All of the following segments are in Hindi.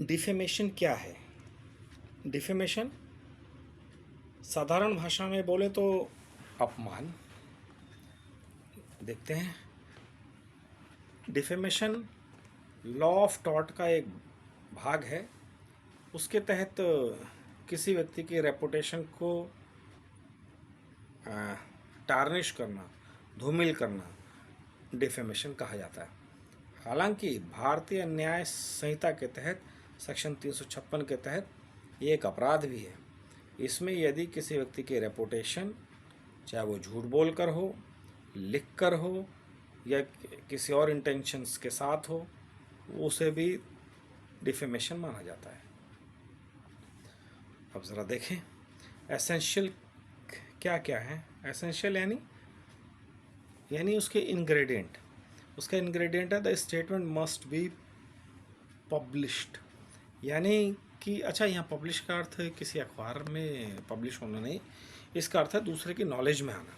डिफेमेशन क्या है? डिफेमेशन साधारण भाषा में बोले तो अपमान। देखते हैं। डिफेमेशन लॉ ऑफ टॉर्ट का एक भाग है। उसके तहत किसी व्यक्ति की रेपुटेशन को टार्निश करना, धूमिल करना डिफेमेशन कहा जाता है। हालांकि भारतीय न्याय संहिता के तहत सेक्शन 356 के तहत ये एक अपराध भी है। इसमें यदि किसी व्यक्ति की रेपुटेशन, चाहे वो झूठ बोलकर हो, लिख कर हो या किसी और इंटेंशंस के साथ हो, उसे भी डिफेमेशन माना जाता है। अब ज़रा देखें एसेंशियल क्या क्या है। एसेंशियल यानी उसके इंग्रेडिएंट। उसका इंग्रेडिएंट है the statement must be published. यानी कि अच्छा, यहाँ पब्लिश का अर्थ है किसी अखबार में पब्लिश होना नहीं, इसका अर्थ है दूसरे की नॉलेज में आना।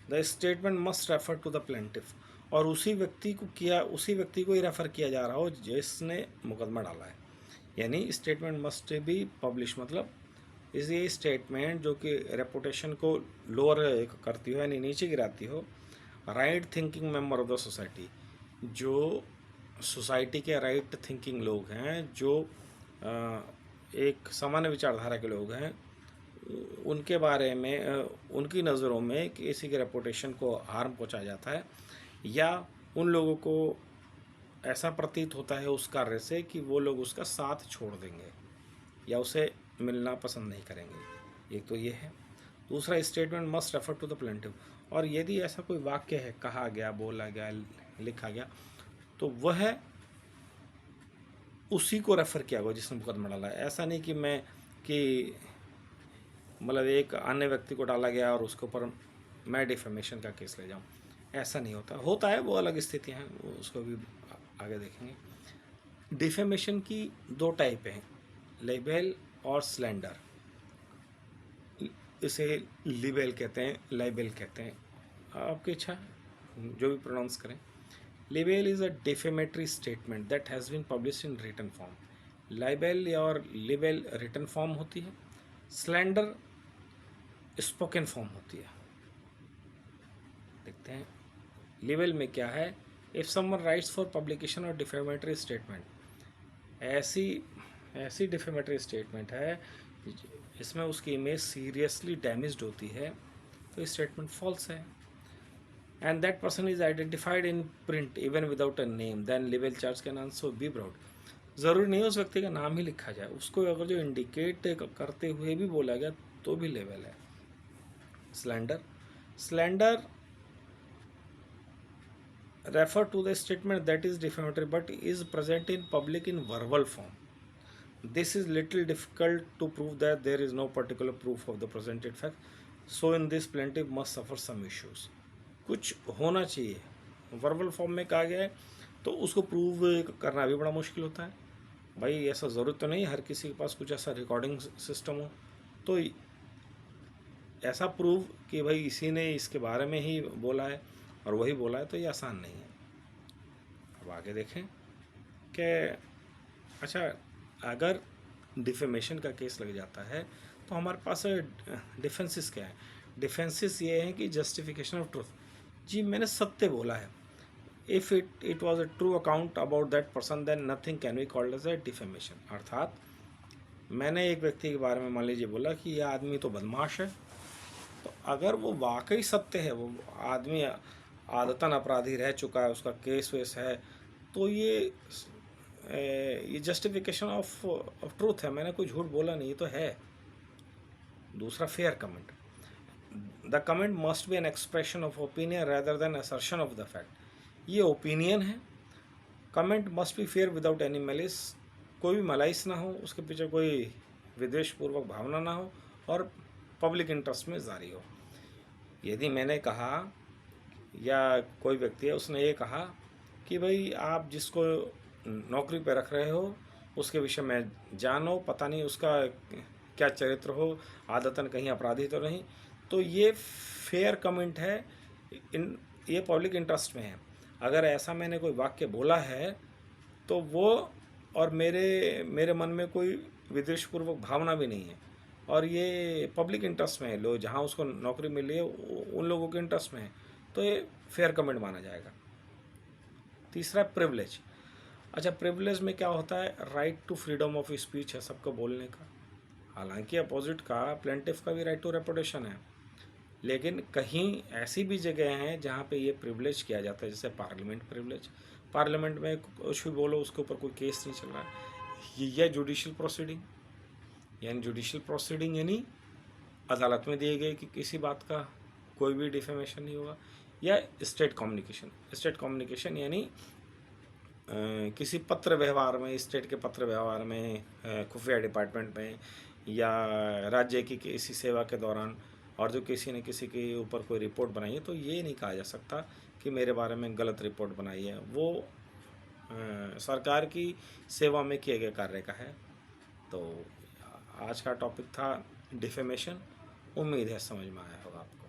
The statement must refer to the plaintiff, और उसी व्यक्ति को ही रेफर किया जा रहा हो जिसने मुकदमा डाला है। यानी स्टेटमेंट मस्ट बी पब्लिश मतलब ये स्टेटमेंट जो कि रेपुटेशन को लोअर करती हो यानी नीचे गिराती हो, right thinking member of the society, जो सोसाइटी के राइट थिंकिंग लोग हैं, जो एक सामान्य विचारधारा के लोग हैं, उनके बारे में उनकी नज़रों में किसी के रेपुटेशन को हार्म पहुंचाया जाता है, या उन लोगों को ऐसा प्रतीत होता है उस कार्य से कि वो लोग उसका साथ छोड़ देंगे या उसे मिलना पसंद नहीं करेंगे। एक तो ये है। दूसरा, statement must refer to the plaintiff, और यदि ऐसा कोई वाक्य है, कहा गया, बोला गया, लिखा गया, तो वह उसी को रेफर किया गया जिसने मुकदमा डाला है। ऐसा नहीं कि मतलब एक अन्य व्यक्ति को डाला गया और उसके ऊपर मैं डिफेमेशन का केस ले जाऊं। ऐसा नहीं होता है, वो अलग स्थितियां हैं, उसको भी आगे देखेंगे। डिफेमेशन की दो टाइप हैं, लेबेल और स्लैंडर। इसे लिबेल कहते हैं, लाइबेल कहते हैं, आपकी इच्छा, जो भी प्रोनाउंस करें। Libel is a defamatory statement that has been published in written form. Libel और लिबेल रिटन फॉर्म होती है, स्लैंडर स्पोकन फॉर्म होती है। देखते हैं लिबेल में क्या है। If someone writes for publication और डिफेमेटरी स्टेटमेंट, ऐसी डिफेमेटरी स्टेटमेंट है इसमें उसकी इमेज सीरियसली डैमेज्ड होती है, तो स्टेटमेंट फॉल्स है। And that person is identified in print even without a name, then libel charge can also be broad. ज़रूरी नहीं है उस व्यक्ति का नाम ही लिखा जाए, उसको अगर जो इंडिकेट करते हुए भी बोला गया तो भी लेबल है। Slander refer to the statement that is defamatory but is present in public in verbal form. This is little difficult to prove that there is no particular proof of the presented fact. So in this plaintiff must suffer some issues. कुछ होना चाहिए, वर्बल फॉर्म में कहा गया है तो उसको प्रूव करना भी बड़ा मुश्किल होता है। भाई ऐसा ज़रूरत तो नहीं हर किसी के पास कुछ ऐसा रिकॉर्डिंग सिस्टम हो, तो ऐसा प्रूव कि भाई इसी ने इसके बारे में ही बोला है और वही बोला है, तो ये आसान नहीं है। अब आगे देखें कि अच्छा, अगर डिफेमेशन का केस लग जाता है तो हमारे पास डिफेंसेस क्या है। डिफेंसेस ये हैं कि जस्टिफिकेशन ऑफ ट्रूथ, जी मैंने सत्य बोला है, if it was a true account about that person then nothing can be called as a defamation. अर्थात मैंने एक व्यक्ति के बारे में मान लीजिए बोला कि यह आदमी तो बदमाश है, तो अगर वो वाकई सत्य है, वो आदमी आदतन अपराधी रह चुका है, उसका केस वेस है, तो ये जस्टिफिकेशन ऑफ ट्रूथ है, मैंने कोई झूठ बोला नहीं, तो है। दूसरा, fair comment, the comment must be an expression of opinion rather than assertion of the fact. ये ओपिनियन है। Comment must be fair without any malice, कोई भी मलाइस ना हो, उसके पीछे कोई विद्वेषपूर्वक भावना ना हो और पब्लिक इंटरेस्ट में जारी हो। यदि मैंने कहा या कोई व्यक्ति है उसने ये कहा कि भाई आप जिसको नौकरी पे रख रहे हो उसके विषय में जानो, पता नहीं उसका क्या चरित्र हो, आदतन कहीं अपराधी तो नहीं, तो ये फेयर कमेंट है, ये पब्लिक इंटरेस्ट में है। अगर ऐसा मैंने कोई वाक्य बोला है तो वो और मेरे मेरे मन में कोई विद्वेषपूर्वक भावना भी नहीं है, और ये पब्लिक इंटरेस्ट में है, लोग जहाँ उसको नौकरी मिली है उन लोगों के इंटरेस्ट में है, तो ये फेयर कमेंट माना जाएगा। तीसरा प्रिविलेज। अच्छा, प्रिविलेज में क्या होता है? Right to freedom of speech है सबको बोलने का। हालांकि अपोजिट का, प्लेंटिफ का भी राइट टू रेपुटेशन है, लेकिन कहीं ऐसी भी जगह हैं जहाँ पे ये प्रिविलेज किया जाता है, जैसे पार्लियामेंट प्रिविलेज। पार्लियामेंट में कुछ भी बोलो उसके ऊपर कोई केस नहीं चल रहा है। या जुडिशल प्रोसीडिंग, यानी जुडिशल प्रोसीडिंग यानी अदालत में दिए गए कि किसी बात का कोई भी डिफेमेशन नहीं होगा। या स्टेट कम्युनिकेशन। स्टेट कम्युनिकेशन यानी किसी पत्र व्यवहार में, स्टेट के पत्र व्यवहार में, खुफिया डिपार्टमेंट में, या राज्य की किसी सेवा के दौरान, और जो किसी ने किसी के ऊपर कोई रिपोर्ट बनाई है, तो ये नहीं कहा जा सकता कि मेरे बारे में गलत रिपोर्ट बनाई है, वो सरकार की सेवा में किए गए कार्य का है। तो आज का टॉपिक था डिफेमेशन। उम्मीद है समझ में आया होगा आपको।